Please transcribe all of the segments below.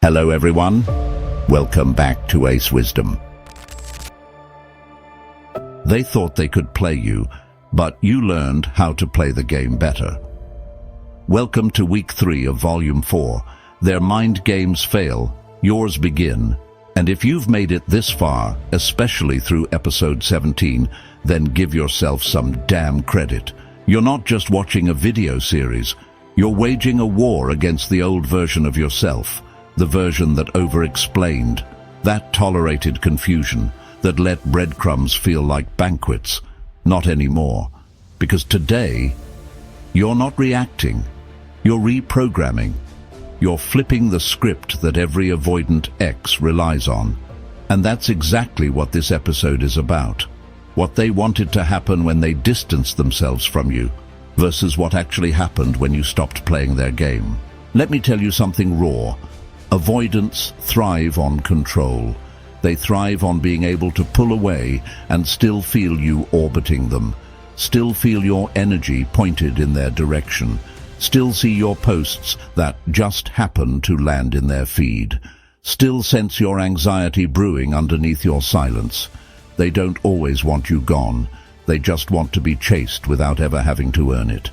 Hello everyone, welcome back to Ace Wisdom. They thought they could play you, but you learned how to play the game better. Welcome to week 3 of volume 4. Their mind games fail, yours begin. And if you've made it this far, especially through episode 17, then give yourself some damn credit. You're not just watching a video series, you're waging a war against the old version of yourself, the version that over-explained, that tolerated confusion, that let breadcrumbs feel like banquets. Not anymore. Because today, you're not reacting, you're reprogramming. You're flipping the script that every avoidant X relies on. And that's exactly what this episode is about. What they wanted to happen when they distanced themselves from you, versus what actually happened when you stopped playing their game. Let me tell you something raw. Avoidants thrive on control. They thrive on being able to pull away and still feel you orbiting them, still feel your energy pointed in their direction, still see your posts that just happen to land in their feed, still sense your anxiety brewing underneath your silence. They don't always want you gone. They just want to be chased without ever having to earn it.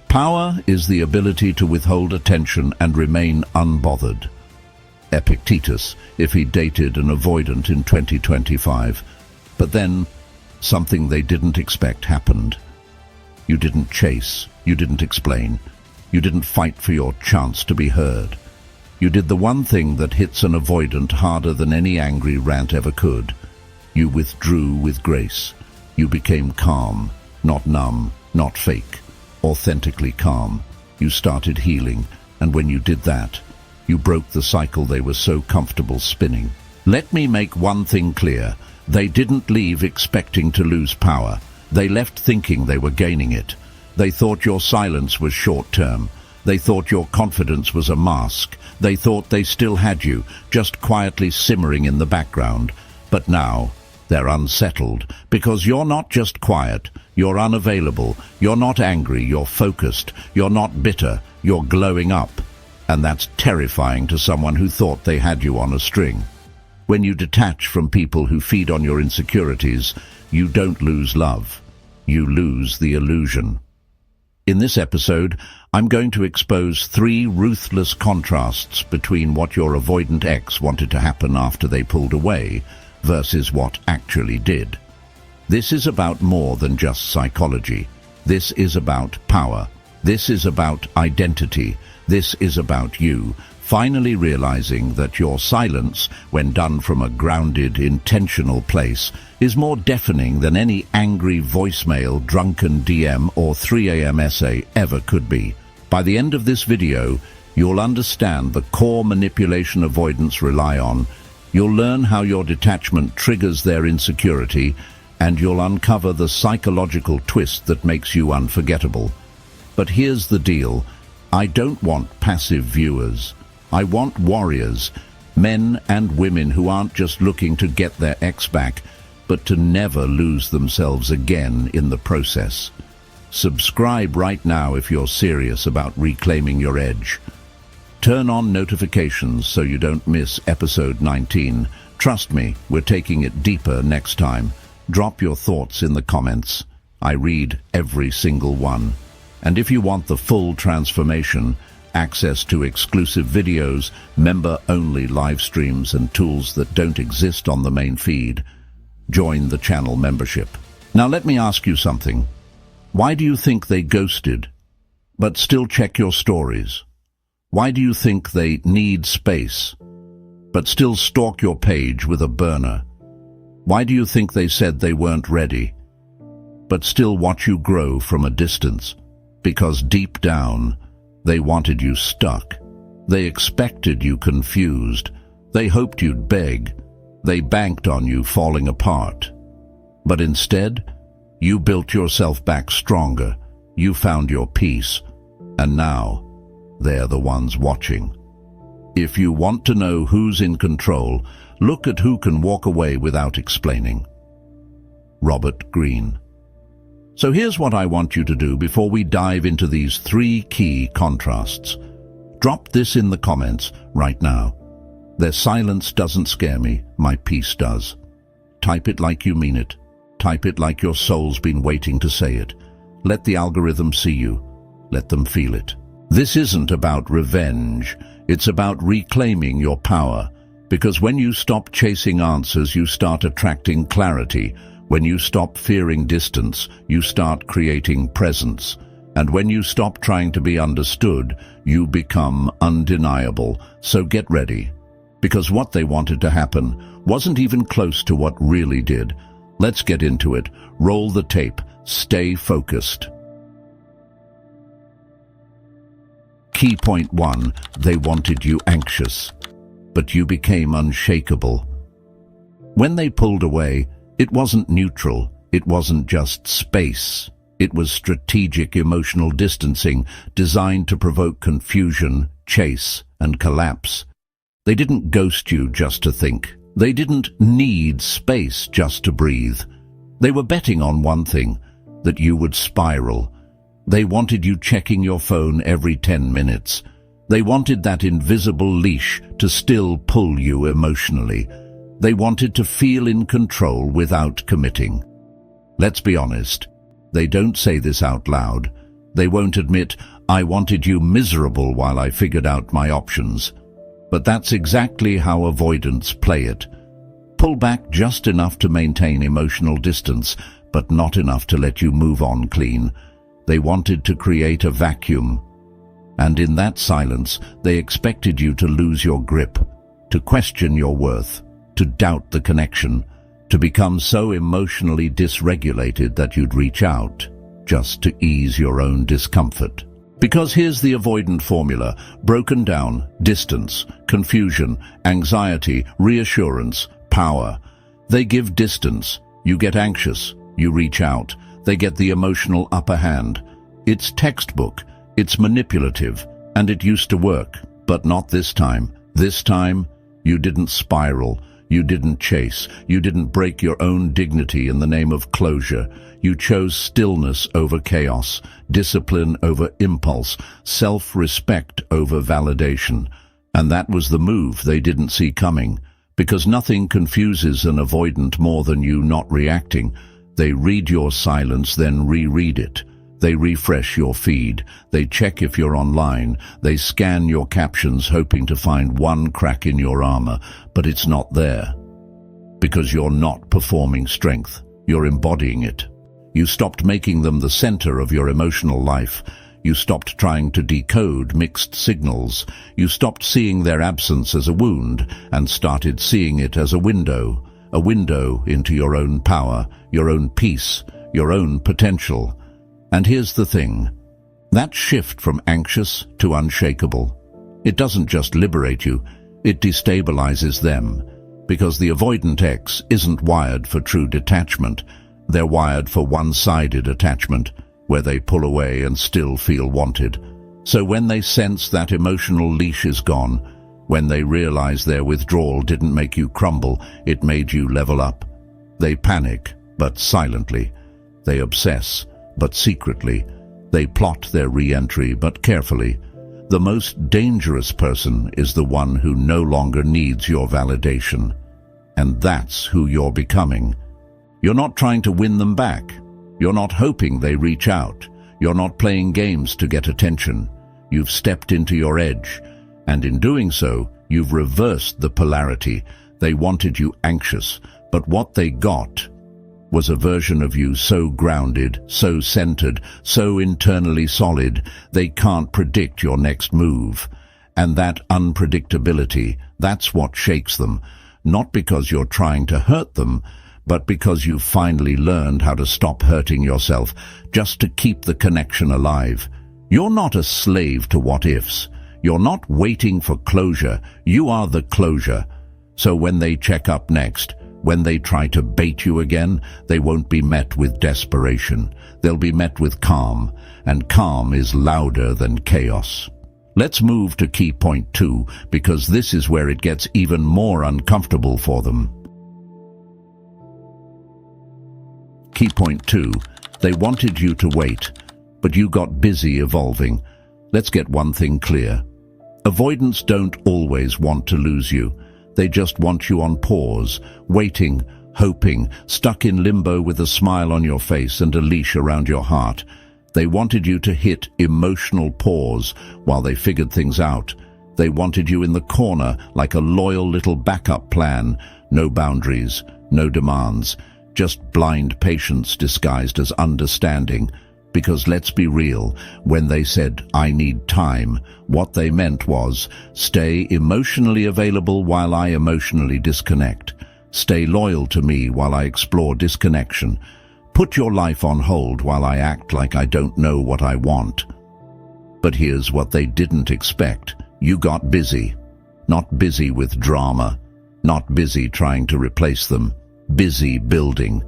Power is the ability to withhold attention and remain unbothered. Epictetus, if he dated an avoidant in 2025. But then, something they didn't expect happened. You didn't chase, you didn't explain, you didn't fight for your chance to be heard. You did the one thing that hits an avoidant harder than any angry rant ever could. You withdrew with grace. You became calm, not numb, not fake, authentically calm. You started healing, and when you did that, you broke the cycle they were so comfortable spinning. Let me make one thing clear. They didn't leave expecting to lose power. They left thinking they were gaining it. They thought your silence was short-term. They thought your confidence was a mask. They thought they still had you, just quietly simmering in the background. But now, they're unsettled, because you're not just quiet, you're unavailable, you're not angry, you're focused, you're not bitter, you're glowing up. And that's terrifying to someone who thought they had you on a string. When you detach from people who feed on your insecurities, you don't lose love. You lose the illusion. In this episode, I'm going to expose 3 ruthless contrasts between what your avoidant X wanted to happen after they pulled away versus what actually did. This is about more than just psychology. This is about power. This is about identity. This is about you finally realizing that your silence, when done from a grounded, intentional place, is more deafening than any angry voicemail, drunken DM, or 3 a.m. essay ever could be. By the end of this video, you'll understand the core manipulation avoidants rely on, you'll learn how your detachment triggers their insecurity, and you'll uncover the psychological twist that makes you unforgettable. But here's the deal. I don't want passive viewers. I want warriors, men and women who aren't just looking to get their ex back, but to never lose themselves again in the process. Subscribe right now if you're serious about reclaiming your edge. Turn on notifications so you don't miss episode 19. Trust me, we're taking it deeper next time. Drop your thoughts in the comments. I read every single one. And if you want the full transformation, access to exclusive videos, member-only live streams, and tools that don't exist on the main feed, join the channel membership. Now let me ask you something. Why do you think they ghosted, but still check your stories? Why do you think they need space, but still stalk your page with a burner? Why do you think they said they weren't ready, but still watch you grow from a distance? Because deep down, they wanted you stuck. They expected you confused. They hoped you'd beg. They banked on you falling apart. But instead, you built yourself back stronger. You found your peace. And now, they're the ones watching. If you want to know who's in control, look at who can walk away without explaining. Robert Greene. So here's what I want you to do before we dive into these 3 key contrasts. Drop this in the comments right now. Their silence doesn't scare me, my peace does. Type it like you mean it. Type it like your soul's been waiting to say it. Let the algorithm see you. Let them feel it. This isn't about revenge. It's about reclaiming your power. Because when you stop chasing answers, you start attracting clarity. When you stop fearing distance, you start creating presence. And when you stop trying to be understood, you become undeniable. So get ready. Because what they wanted to happen wasn't even close to what really did. Let's get into it. Roll the tape. Stay focused. Key point 1. They wanted you anxious, but you became unshakable. When they pulled away, it wasn't neutral. It wasn't just space. It was strategic emotional distancing designed to provoke confusion, chase, and collapse. They didn't ghost you just to think. They didn't need space just to breathe. They were betting on one thing, that you would spiral. They wanted you checking your phone every 10 minutes. They wanted that invisible leash to still pull you emotionally. They wanted to feel in control without committing. Let's be honest, they don't say this out loud. They won't admit, "I wanted you miserable while I figured out my options." But that's exactly how avoidants play it. Pull back just enough to maintain emotional distance, but not enough to let you move on clean. They wanted to create a vacuum. And in that silence, they expected you to lose your grip, to question your worth, to doubt the connection, to become so emotionally dysregulated that you'd reach out, just to ease your own discomfort. Because here's the avoidant formula, broken down: distance, confusion, anxiety, reassurance, power. They give distance, you get anxious, you reach out, they get the emotional upper hand. It's textbook, it's manipulative, and it used to work, but not this time. This time, you didn't spiral, you didn't chase, you didn't break your own dignity in the name of closure. You chose stillness over chaos, discipline over impulse, self-respect over validation. And that was the move they didn't see coming. Because nothing confuses an avoidant more than you not reacting. They read your silence, then reread it. They refresh your feed. They check if you're online. They scan your captions hoping to find one crack in your armor, but it's not there. Because you're not performing strength. You're embodying it. You stopped making them the center of your emotional life. You stopped trying to decode mixed signals. You stopped seeing their absence as a wound and started seeing it as a window into your own power, your own peace, your own potential. And here's the thing. That shift from anxious to unshakable, it doesn't just liberate you, it destabilizes them. Because the avoidant X isn't wired for true detachment. They're wired for one-sided attachment, where they pull away and still feel wanted. So when they sense that emotional leash is gone, when they realize their withdrawal didn't make you crumble, it made you level up. They panic, but silently. They obsess, but secretly. They plot their re-entry, but carefully. The most dangerous person is the one who no longer needs your validation. And that's who you're becoming. You're not trying to win them back. You're not hoping they reach out. You're not playing games to get attention. You've stepped into your edge. And in doing so, you've reversed the polarity. They wanted you anxious, but what they got was a version of you so grounded, so centered, so internally solid, they can't predict your next move. And that unpredictability, that's what shakes them. Not because you're trying to hurt them, but because you've finally learned how to stop hurting yourself just to keep the connection alive. You're not a slave to what-ifs. You're not waiting for closure. You are the closure. So when they check up next, when they try to bait you again, they won't be met with desperation. They'll be met with calm, and calm is louder than chaos. Let's move to key point 2, because this is where it gets even more uncomfortable for them. Key point 2. They wanted you to wait, but you got busy evolving. Let's get one thing clear. Avoidants don't always want to lose you. They just want you on pause, waiting, hoping, stuck in limbo with a smile on your face and a leash around your heart. They wanted you to hit emotional pause while they figured things out. They wanted you in the corner like a loyal little backup plan. No boundaries, no demands, just blind patience disguised as understanding. Because let's be real, when they said, "I need time," what they meant was, stay emotionally available while I emotionally disconnect. Stay loyal to me while I explore disconnection. Put your life on hold while I act like I don't know what I want. But here's what they didn't expect. You got busy. Not busy with drama. Not busy trying to replace them. Busy building.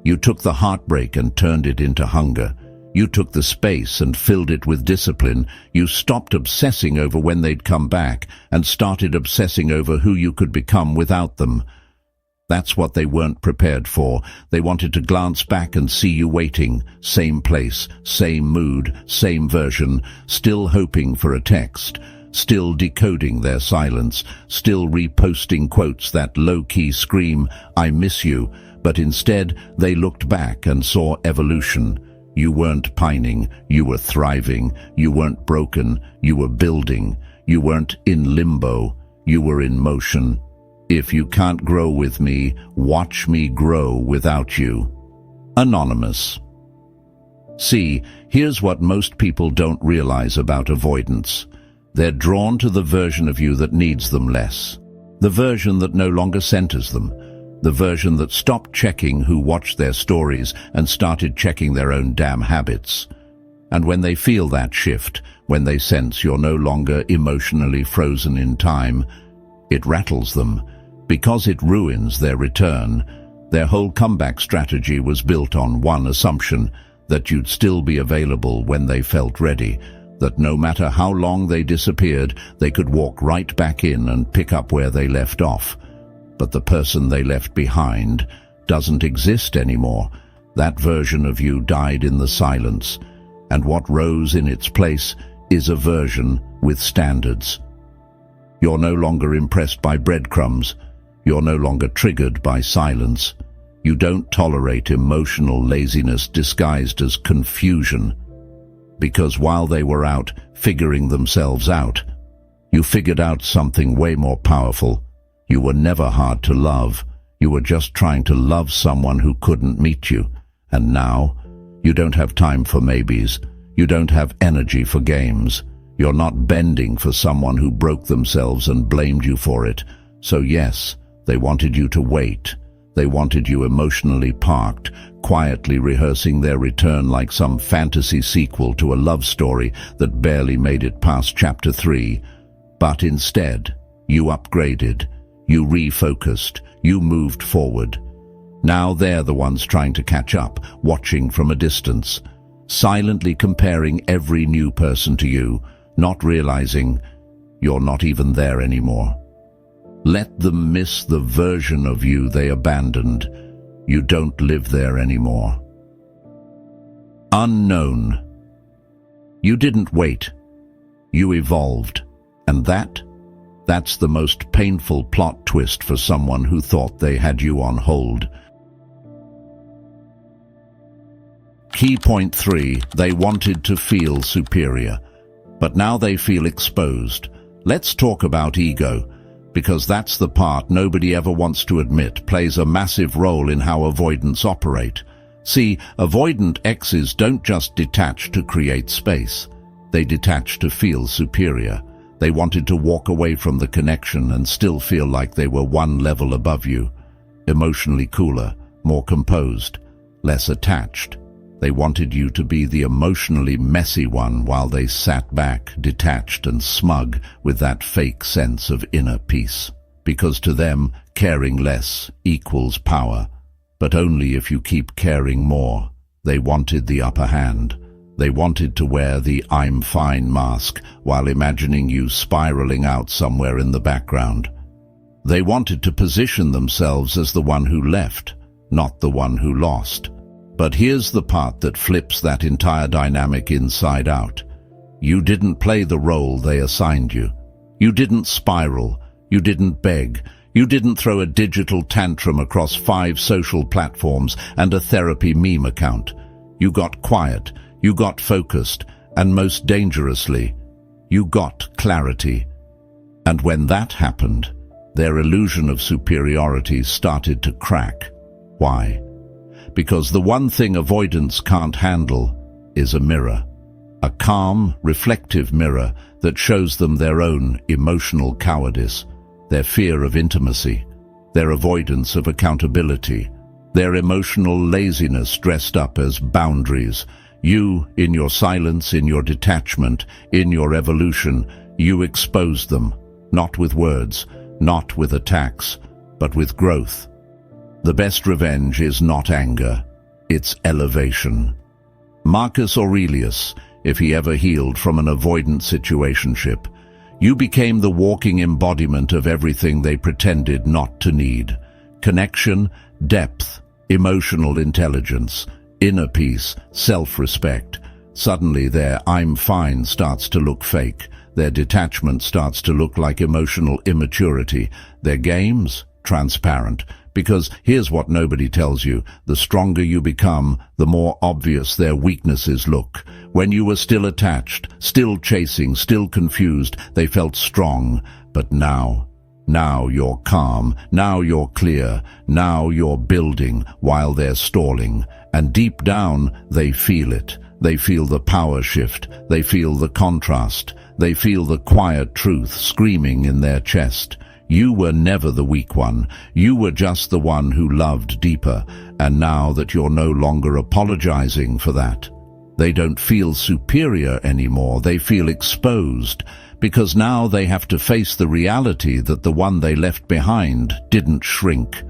You took the heartbreak and turned it into hunger. You took the space and filled it with discipline. You stopped obsessing over when they'd come back and started obsessing over who you could become without them. That's what they weren't prepared for. They wanted to glance back and see you waiting. Same place, same mood, same version, still hoping for a text, still decoding their silence, still reposting quotes that low-key scream, "I miss you," but instead they looked back and saw evolution. You weren't pining, you were thriving. You weren't broken, you were building. You weren't in limbo, you were in motion. If you can't grow with me, watch me grow without you. Anonymous. See, here's what most people don't realize about avoidance. They're drawn to the version of you that needs them less. The version that no longer centers them. The version that stopped checking who watched their stories and started checking their own damn habits. And when they feel that shift, when they sense you're no longer emotionally frozen in time, it rattles them. Because it ruins their return. Their whole comeback strategy was built on one assumption, that you'd still be available when they felt ready, that no matter how long they disappeared, they could walk right back in and pick up where they left off. But the person they left behind doesn't exist anymore. That version of you died in the silence, and what rose in its place is a version with standards. You're no longer impressed by breadcrumbs. You're no longer triggered by silence. You don't tolerate emotional laziness disguised as confusion. Because while they were out figuring themselves out, you figured out something way more powerful. You were never hard to love. You were just trying to love someone who couldn't meet you. And now, you don't have time for maybes. You don't have energy for games. You're not bending for someone who broke themselves and blamed you for it. So yes, they wanted you to wait. They wanted you emotionally parked, quietly rehearsing their return like some fantasy sequel to a love story that barely made it past chapter 3. But instead, you upgraded. You refocused. You moved forward. Now they're the ones trying to catch up, watching from a distance, silently comparing every new person to you, not realizing you're not even there anymore. Let them miss the version of you they abandoned. You don't live there anymore. Unknown. You didn't wait. You evolved. And that's the most painful plot twist for someone who thought they had you on hold. Key point 3, they wanted to feel superior, but now they feel exposed. Let's talk about ego, because that's the part nobody ever wants to admit plays a massive role in how avoidants operate. See, avoidant exes don't just detach to create space. They detach to feel superior. They wanted to walk away from the connection and still feel like they were one level above you, emotionally cooler, more composed, less attached. They wanted you to be the emotionally messy one while they sat back, detached and smug with that fake sense of inner peace. Because to them, caring less equals power, but only if you keep caring more. They wanted the upper hand. They wanted to wear the "I'm fine" mask while imagining you spiraling out somewhere in the background. They wanted to position themselves as the one who left, not the one who lost. But here's the part that flips that entire dynamic inside out. You didn't play the role they assigned you. You didn't spiral. You didn't beg. You didn't throw a digital tantrum across 5 social platforms and a therapy meme account. You got quiet. You got focused. And most dangerously, you got clarity. And when that happened, their illusion of superiority started to crack. Why? Because the one thing avoidance can't handle is a mirror. A calm, reflective mirror that shows them their own emotional cowardice, their fear of intimacy, their avoidance of accountability, their emotional laziness dressed up as boundaries. You, in your silence, in your detachment, in your evolution, you expose them, not with words, not with attacks, but with growth. The best revenge is not anger, it's elevation. Marcus Aurelius, if he ever healed from an avoidant situationship, you became the walking embodiment of everything they pretended not to need. Connection, depth, emotional intelligence, inner peace, self-respect. Suddenly their "I'm fine" starts to look fake. Their detachment starts to look like emotional immaturity. Their games, transparent. Because here's what nobody tells you: the stronger you become, the more obvious their weaknesses look. When you were still attached, still chasing, still confused, they felt strong. But now you're calm, now you're clear, now you're building while they're stalling. And deep down, they feel it. They feel the power shift. They feel the contrast. They feel the quiet truth screaming in their chest. You were never the weak one. You were just the one who loved deeper. And now that you're no longer apologizing for that, they don't feel superior anymore. They feel exposed, because now they have to face the reality that the one they left behind didn't shrink.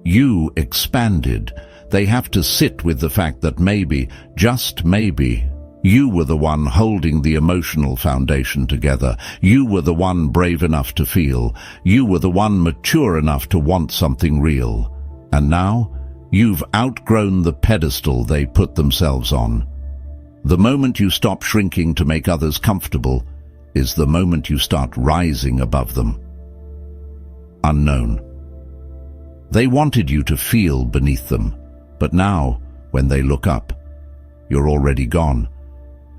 You expanded. They have to sit with the fact that maybe, just maybe, you were the one holding the emotional foundation together. You were the one brave enough to feel. You were the one mature enough to want something real. And now, you've outgrown the pedestal they put themselves on. The moment you stop shrinking to make others comfortable is the moment you start rising above them. Unknown. They wanted you to feel beneath them, but now, when they look up, you're already gone.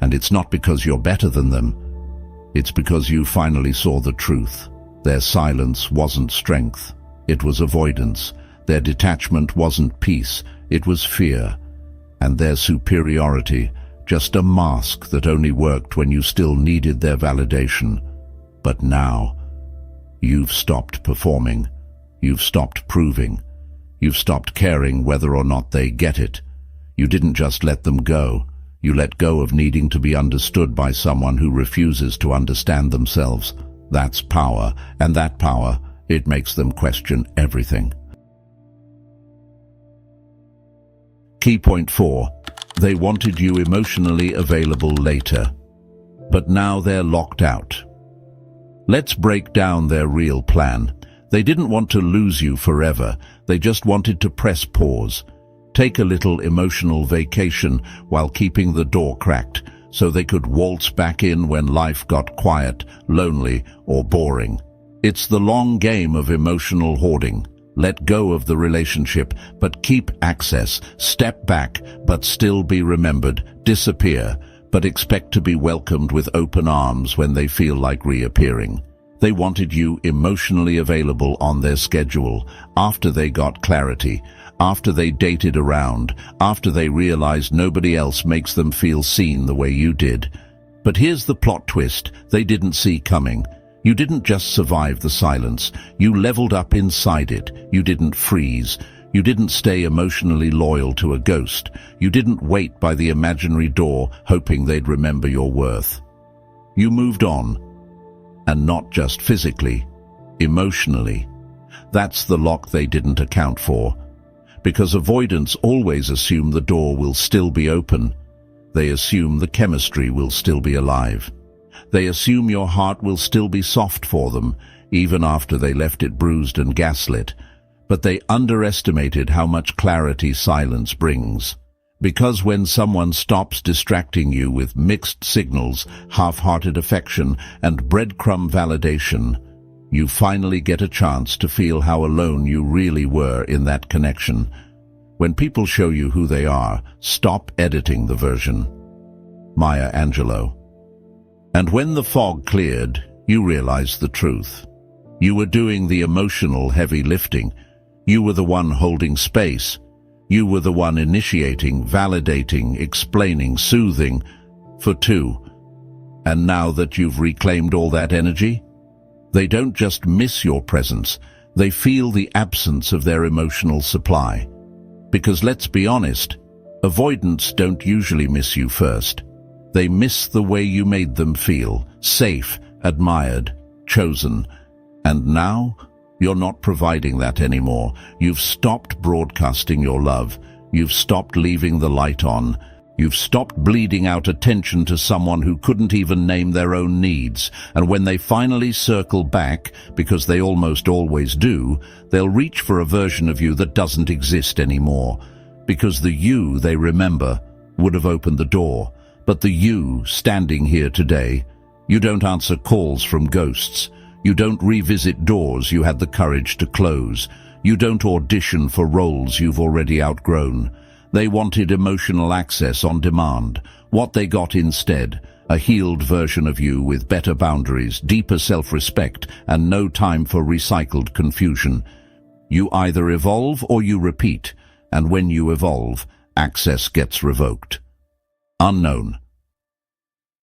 And it's not because you're better than them. It's because you finally saw the truth. Their silence wasn't strength. It was avoidance. Their detachment wasn't peace. It was fear. And their superiority, just a mask that only worked when you still needed their validation. But now, you've stopped performing. You've stopped proving. You've stopped caring whether or not they get it. You didn't just let them go. You let go of needing to be understood by someone who refuses to understand themselves. That's power, and that power, it makes them question everything. Key point 4. They wanted you emotionally available later, but now they're locked out. Let's break down their real plan. They didn't want to lose you forever. They just wanted to press pause. Take a little emotional vacation while keeping the door cracked, so they could waltz back in when life got quiet, lonely, or boring. It's the long game of emotional hoarding. Let go of the relationship, but keep access. Step back, but still be remembered. Disappear, but expect to be welcomed with open arms when they feel like reappearing. They wanted you emotionally available on their schedule, after they got clarity, after they dated around, after they realized nobody else makes them feel seen the way you did. But here's the plot twist they didn't see coming. You didn't just survive the silence. You leveled up inside it. You didn't freeze. You didn't stay emotionally loyal to a ghost. You didn't wait by the imaginary door hoping they'd remember your worth. You moved on. And not just physically, emotionally. That's the lock they didn't account for. Because avoidants always assume the door will still be open. They assume the chemistry will still be alive. They assume your heart will still be soft for them, even after they left it bruised and gaslit. But they underestimated how much clarity silence brings. Because when someone stops distracting you with mixed signals, half-hearted affection, and breadcrumb validation, you finally get a chance to feel how alone you really were in that connection. When people show you who they are, stop editing the version. Maya Angelou. And when the fog cleared, you realized the truth. You were doing the emotional heavy lifting. You were the one holding space. You were the one initiating, validating, explaining, soothing, for two. And now that you've reclaimed all that energy, they don't just miss your presence, they feel the absence of their emotional supply. Because let's be honest, avoidants don't usually miss you first. They miss the way you made them feel, safe, admired, chosen. And now, you're not providing that anymore. You've stopped broadcasting your love. You've stopped leaving the light on. You've stopped bleeding out attention to someone who couldn't even name their own needs. And when they finally circle back, because they almost always do, they'll reach for a version of you that doesn't exist anymore. Because the you they remember would have opened the door. But the you standing here today, you don't answer calls from ghosts. You don't revisit doors you had the courage to close. You don't audition for roles you've already outgrown. They wanted emotional access on demand. What they got instead, a healed version of you with better boundaries, deeper self-respect, and no time for recycled confusion. You either evolve or you repeat, and when you evolve, access gets revoked. Unknown.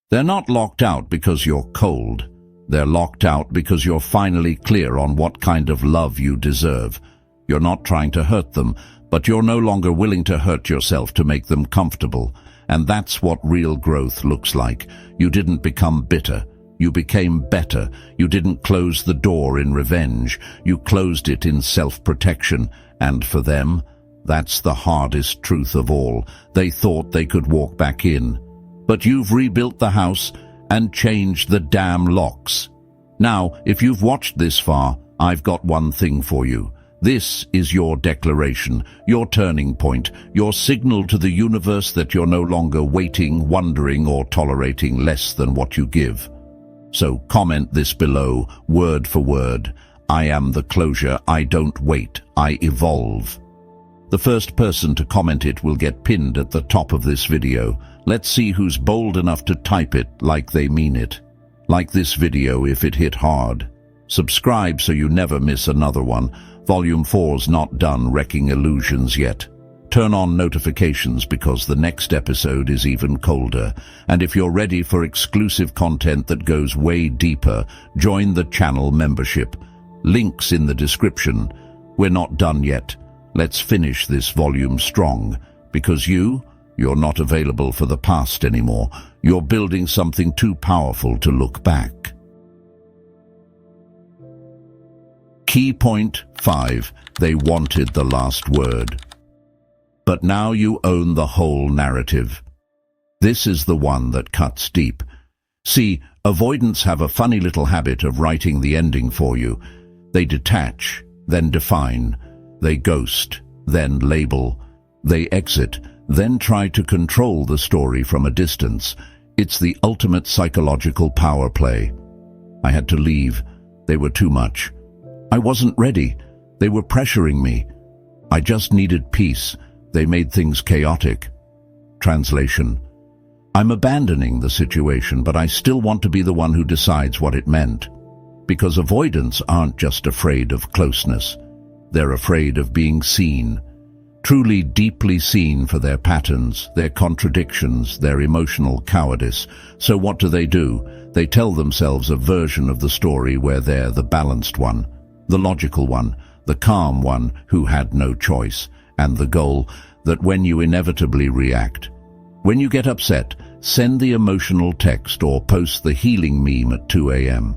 They're not locked out because you're cold. They're locked out because you're finally clear on what kind of love you deserve. You're not trying to hurt them, but you're no longer willing to hurt yourself to make them comfortable. And that's what real growth looks like. You didn't become bitter. You became better. You didn't close the door in revenge. You closed it in self-protection. And for them, that's the hardest truth of all. They thought they could walk back in. But you've rebuilt the house and changed the damn locks. Now, if you've watched this far, I've got one thing for you. This is your declaration, your turning point, your signal to the universe that you're no longer waiting, wondering, or tolerating less than what you give. So comment this below, word for word. I am the closure. I don't wait. I evolve. The first person to comment it will get pinned at the top of this video. Let's see who's bold enough to type it like they mean it. Like this video if it hit hard. Subscribe so you never miss another one. Volume 4's not done wrecking illusions yet. Turn on notifications because the next episode is even colder. And if you're ready for exclusive content that goes way deeper, join the channel membership. Links in the description. We're not done yet. Let's finish this volume strong. Because you're not available for the past anymore. You're building something too powerful to look back. Key point 5. They wanted the last word. But now you own the whole narrative. This is the one that cuts deep. See, avoidants have a funny little habit of writing the ending for you. They detach, then define. They ghost, then label. They exit, then try to control the story from a distance. It's the ultimate psychological power play. I had to leave. They were too much. I wasn't ready. They were pressuring me. I just needed peace. They made things chaotic. Translation. I'm abandoning the situation, but I still want to be the one who decides what it meant. Because avoidants aren't just afraid of closeness. They're afraid of being seen. Truly deeply seen for their patterns, their contradictions, their emotional cowardice. So what do? They tell themselves a version of the story where they're the balanced one, the logical one, the calm one who had no choice, and the goal that when you inevitably react, when you get upset, send the emotional text or post the healing meme at 2 a.m.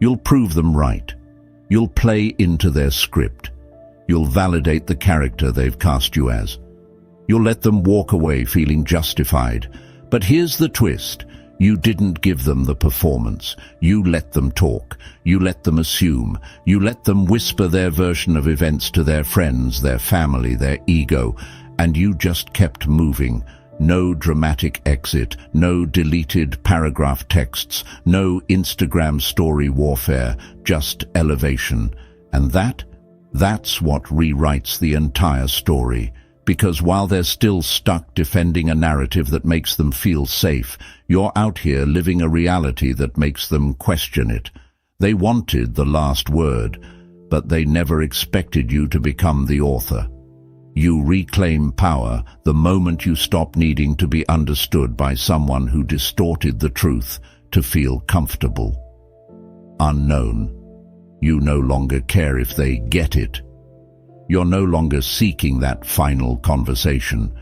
You'll prove them right. You'll play into their script. You'll validate the character they've cast you as. You'll let them walk away feeling justified. But here's the twist. You didn't give them the performance. You let them talk. You let them assume. You let them whisper their version of events to their friends, their family, their ego. and you just kept moving. No dramatic exit, no deleted paragraph texts, no Instagram story warfare, just elevation. And that's what rewrites the entire story. Because while they're still stuck defending a narrative that makes them feel safe, you're out here living a reality that makes them question it. They wanted the last word, but they never expected you to become the author. You reclaim power the moment you stop needing to be understood by someone who distorted the truth to feel comfortable. Unknown. You no longer care if they get it. You're no longer seeking that final conversation.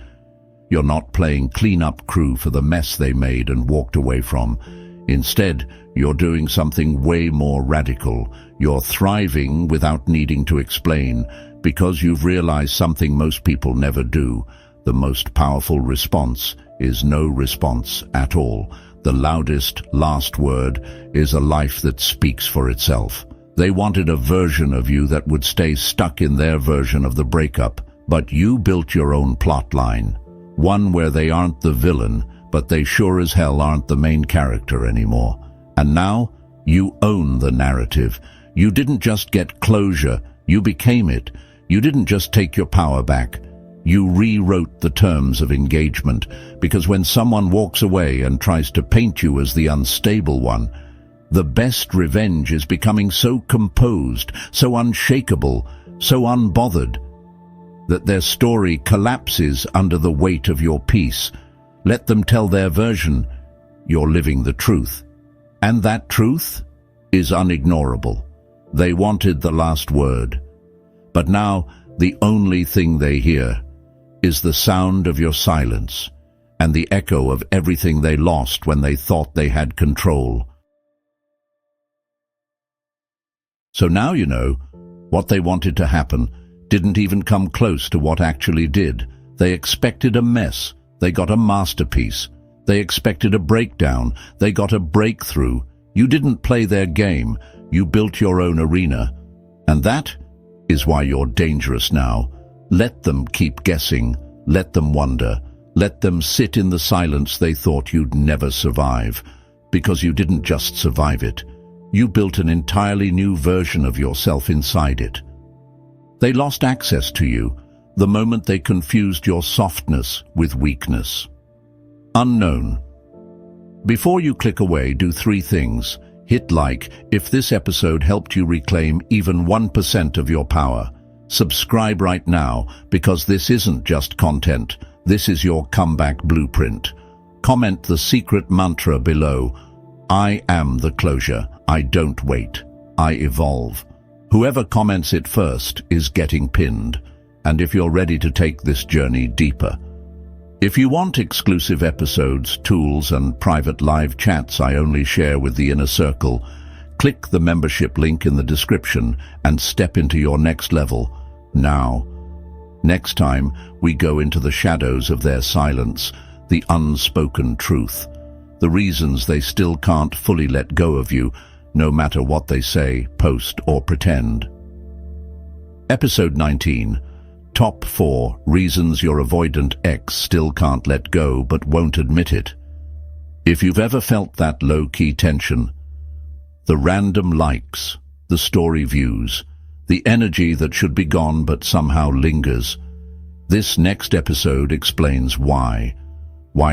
You're not playing clean-up crew for the mess they made and walked away from. Instead, you're doing something way more radical. You're thriving without needing to explain, because you've realized something most people never do. The most powerful response is no response at all. The loudest last word is a life that speaks for itself. They wanted a version of you that would stay stuck in their version of the breakup, but you built your own plot line. One where they aren't the villain, but they sure as hell aren't the main character anymore. And now, you own the narrative. You didn't just get closure, you became it. You didn't just take your power back. You rewrote the terms of engagement, because when someone walks away and tries to paint you as the unstable one, the best revenge is becoming so composed, so unshakable, so unbothered, that their story collapses under the weight of your peace. Let them tell their version. You're living the truth. And that truth is unignorable. They wanted the last word. But now, the only thing they hear is the sound of your silence and the echo of everything they lost when they thought they had control. So now you know, what they wanted to happen didn't even come close to what actually did. They expected a mess. They got a masterpiece. They expected a breakdown. They got a breakthrough. You didn't play their game. You built your own arena. And that is why you're dangerous now. Let them keep guessing. Let them wonder. Let them sit in the silence they thought you'd never survive. Because you didn't just survive it. You built an entirely new version of yourself inside it. They lost access to you the moment they confused your softness with weakness. Unknown. Before you click away, do 3 things. Hit like if this episode helped you reclaim even 1% of your power. Subscribe right now, because this isn't just content. This is your comeback blueprint. Comment the secret mantra below. I am the closure. I don't wait. I evolve. Whoever comments it first is getting pinned. And if you're ready to take this journey deeper. If you want exclusive episodes, tools, and private live chats I only share with the inner circle, click the membership link in the description and step into your next level now. Next time, we go into the shadows of their silence, the unspoken truth, the reasons they still can't fully let go of you, no matter what they say, post, or pretend. Episode 19. Top 4 Reasons Your Avoidant Ex Still Can't Let Go but Won't Admit It. If you've ever felt that low-key tension, the random likes, the story views, the energy that should be gone but somehow lingers, this next episode explains why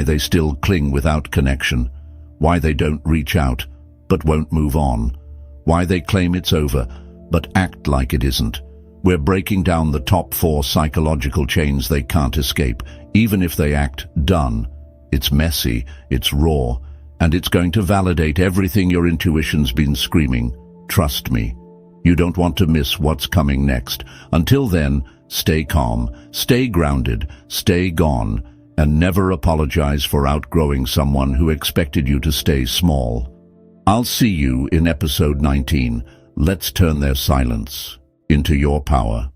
they still cling without connection, why they don't reach out but won't move on, why they claim it's over but act like it isn't. We're breaking down the top 4 psychological chains they can't escape, even if they act done. It's messy, it's raw, and it's going to validate everything your intuition's been screaming. Trust me. You don't want to miss what's coming next. Until then, stay calm, stay grounded, stay gone, and never apologize for outgrowing someone who expected you to stay small. I'll see you in episode 19. Let's turn their silence into your power.